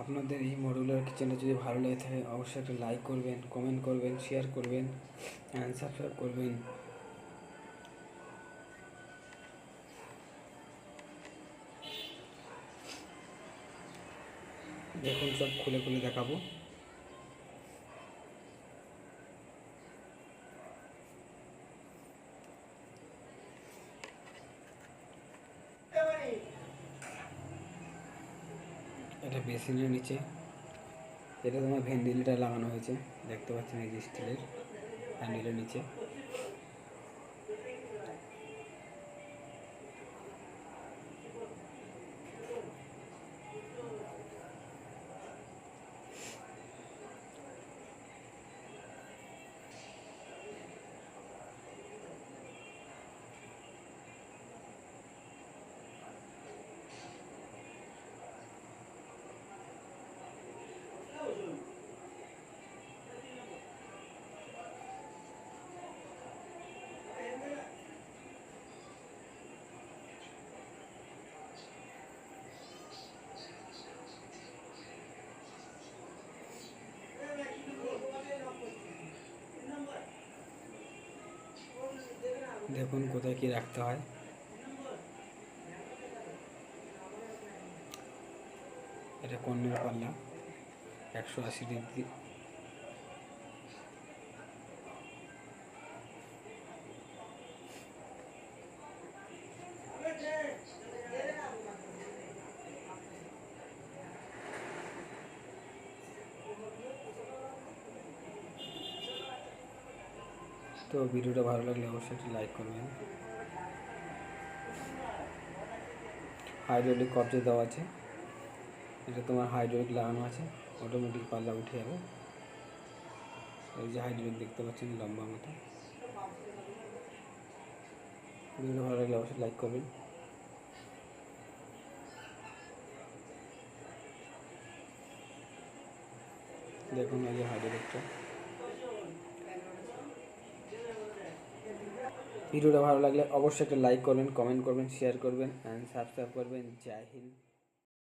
আপনাদের এই মডুলার কিচেনটা যদি ভালো লেগে থাকে অবশ্যই একটা লাইক করবেন, কমেন্ট করবেন, শেয়ার করবেন অ্যান্ড সাবস্ক্রাইব করবেন। দেখুন সব খুলে খুলে দেখাবো। এটা বেসিনের নিচে, এটা তোমার ভেন্ডিলটা লাগানো হয়েছে, দেখতে পাচ্ছেন এই যে স্টিলের হ্যান্ডেলের নিচে। দেখুন কোথায় কি রাখতে হয়। এটা কর্নার পাল্লা 180 ডিগ্রি। তো ভিডিওটা ভালো লাগলে অবশ্যই একটু লাইক করবেন। হাইড্রোলিক কবজা দেওয়া আছে, এটা তোমার হাইড্রোলিক লাগানো আছে, অটোমেটিক পাল্লা উঠে যাবে। এই যে হাইড্রোলিক দেখতে পাচ্ছেন লম্বা মতো। ভিডিও ভালো লাগলে অবশ্যই লাইক করবেন। দেখুন এই যে হাইড্রোলিকটা। ভিডিওটা ভালো লাগলে অবশ্যই একটা লাইক করবেন, কমেন্ট করবেন, শেয়ার করবেন অ্যান্ড সাবস্ক্রাইব করবেন। জয় হিন্দ।